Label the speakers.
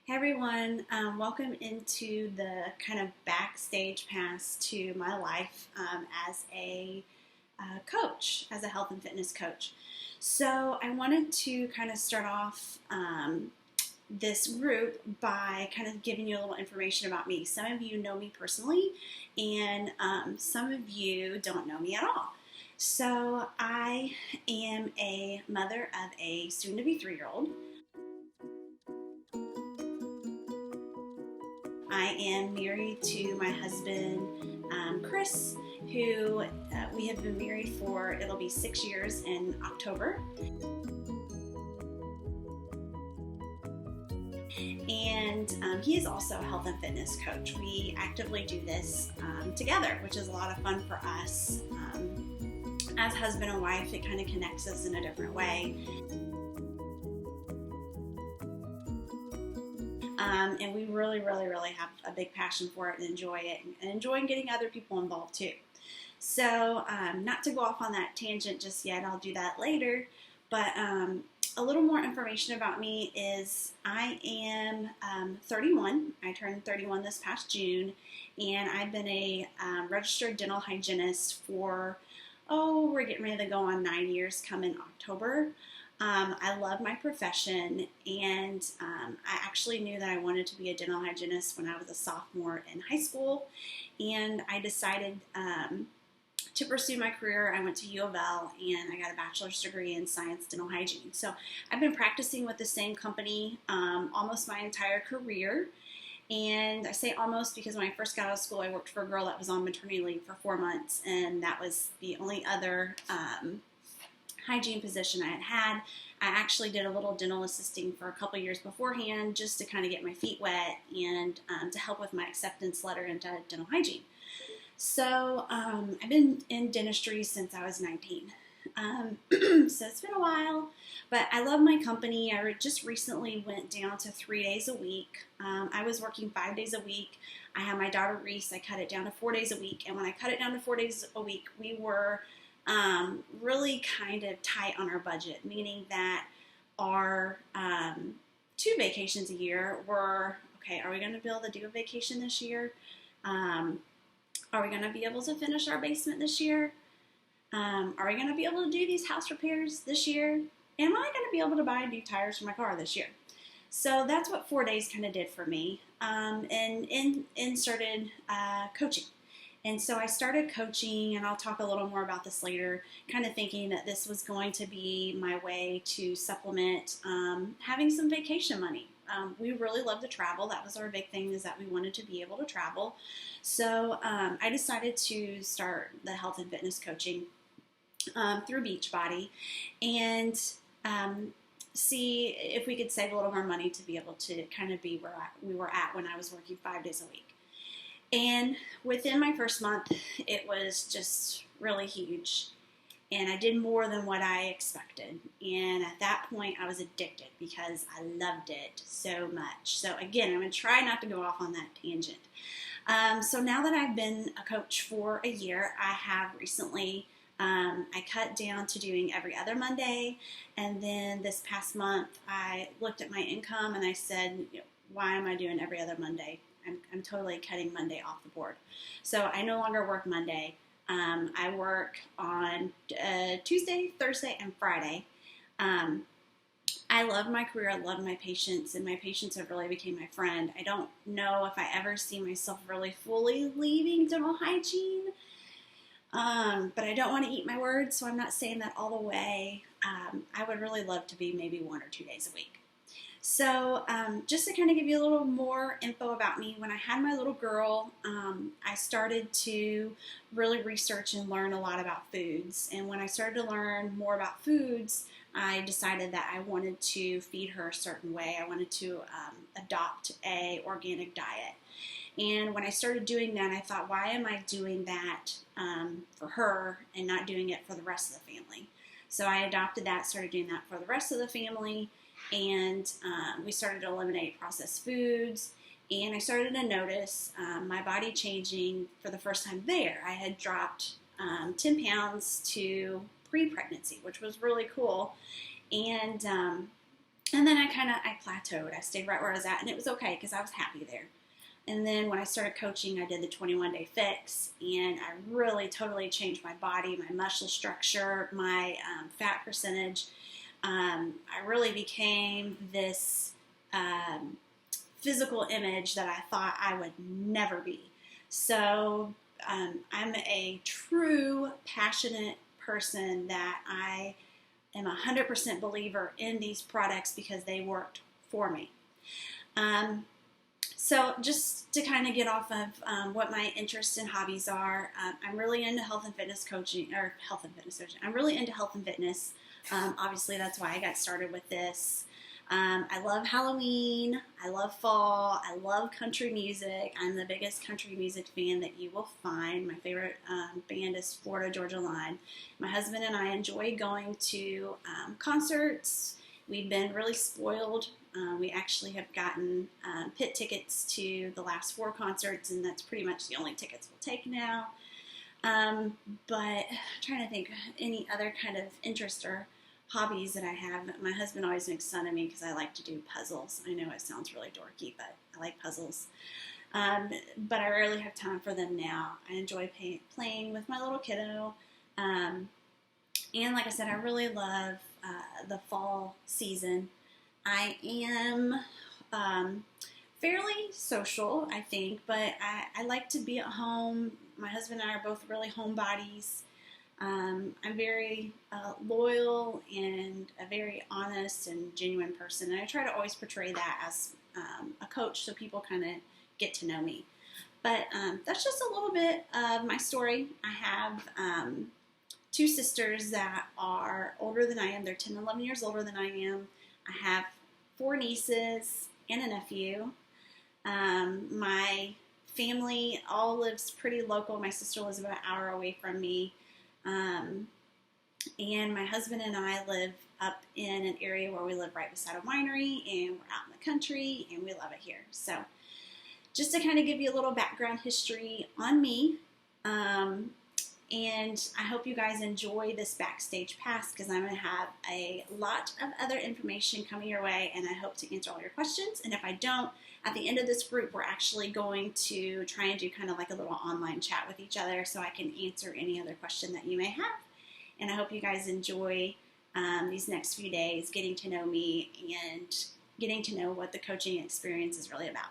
Speaker 1: Hey everyone, welcome into the kind of backstage pass to my life as a coach, as a health and fitness coach. So I wanted to kind of start off this group by kind of giving you a little information about me. Some of you know me personally, and some of you don't know me at all. So I am a mother of a soon-to-be 3-year-old. I am married to my husband, Chris, who we have been married for, it'll be 6 years in October. And he is also a health and fitness coach. We actively do this together, which is a lot of fun for us. As husband and wife, it kind of connects us in a different way. And we really have a big passion for it and enjoy it, and enjoying getting other people involved too. So not to go off on that tangent just yet, I'll do that later, but a little more information about me is I am 31. I turned 31 this past June, and I've been a registered dental hygienist for, we're getting ready to go on 9 years come in October. I love my profession, and I actually knew that I wanted to be a dental hygienist when I was a sophomore in high school, and I decided to pursue my career. I went to U of L, and I got a bachelor's degree in science dental hygiene. So I've been practicing with the same company almost my entire career. And I say almost because when I first got out of school, I worked for a girl that was on maternity leave for 4 months, and that was the only other hygiene position I had. I actually did a little dental assisting for a couple years beforehand just to kind of get my feet wet and to help with my acceptance letter into dental hygiene. So I've been in dentistry since I was 19. So it's been a while, but I love my company. I just recently went down to 3 days a week. I was working 5 days a week. I had my daughter Reese. I cut it down to 4 days a week. And when I cut it down to 4 days a week, we were really kind of tight on our budget, meaning that our 2 vacations a year were, okay, are we going to be able to do a vacation this year? Are we going to be able to finish our basement this year? Are we going to be able to do these house repairs this year? Am I going to be able to buy new tires for my car this year? So that's what 4 days kind of did for me, and inserted coaching. And so I started coaching, and I'll talk a little more about this later, kind of thinking that this was going to be my way to supplement having some vacation money. We really love to travel. That was our big thing, is that we wanted to be able to travel. So I decided to start the health and fitness coaching through Beachbody, and see if we could save a little more money to be able to kind of be where we were at when I was working 5 days a week. And within my first month, it was just really huge. And I did more than what I expected. And at that point, I was addicted because I loved it so much. So again, I'm going to try not to go off on that tangent. So now that I've been a coach for a year, I have recently, I cut down to doing every other Monday. And then this past month, I looked at my income and I said, why am I doing every other Monday? I'm totally cutting Monday off the board. So I no longer work Monday. I work on Tuesday, Thursday, and Friday. I love my career. I love my patients, and my patients have really become my friend. I don't know if I ever see myself really fully leaving dental hygiene, but I don't want to eat my words, so I'm not saying that all the way. I would really love to be maybe 1 or 2 days a week. So just to kind of give you a little more info about me, when I had my little girl, I started to really research and learn a lot about foods. And when I started to learn more about foods, I decided that I wanted to feed her a certain way. I wanted to adopt a organic diet. And when I started doing that, I thought, why am I doing that for her and not doing it for the rest of the family? So I adopted that, started doing that for the rest of the family. And we started to eliminate processed foods, and I started to notice my body changing for the first time there. I had dropped 10 pounds to pre-pregnancy, which was really cool. And And then I plateaued. I stayed right where I was at, and it was okay because I was happy there. And then when I started coaching, I did the 21-day fix, and I really totally changed my body, my muscle structure, my fat percentage. I really became this physical image that I thought I would never be. So I'm a true passionate person that I am a 100% believer in these products because they worked for me. So just to kind of get off of what my interests and hobbies are, I'm really into health and fitness coaching. I'm really into health and fitness. Obviously, that's why I got started with this. I love Halloween. I love fall. I love country music. I'm the biggest country music fan that you will find. My favorite band is Florida Georgia Line. My husband and I enjoy going to concerts. We've been really spoiled. We actually have gotten pit tickets to the last 4 concerts, and that's pretty much the only tickets we'll take now. But I'm trying to think any other kind of interest or hobbies that I have. My husband always makes fun of me because I like to do puzzles. I know it sounds really dorky, but I like puzzles. But I rarely have time for them now. I enjoy playing with my little kiddo. And like I said, I really love the fall season. I am fairly social, I think, but I like to be at home. My husband and I are both really homebodies. I'm very loyal and a very honest and genuine person, and I try to always portray that as a coach so people kind of get to know me. But that's just a little bit of my story. I have 2 sisters that are older than I am. They're 10 and 11 years older than I am. I have 4 nieces and a nephew. My family all lives pretty local. My sister lives about an hour away from me. And my husband and I live up in an area where we live right beside a winery, and we're out in the country, and we love it here. So just to kind of give you a little background history on me, and I hope you guys enjoy this backstage pass because I'm going to have a lot of other information coming your way, and I hope to answer all your questions. And if I don't, at the end of this group, we're actually going to try and do kind of like a little online chat with each other so I can answer any other question that you may have. And I hope you guys enjoy these next few days getting to know me and getting to know what the coaching experience is really about.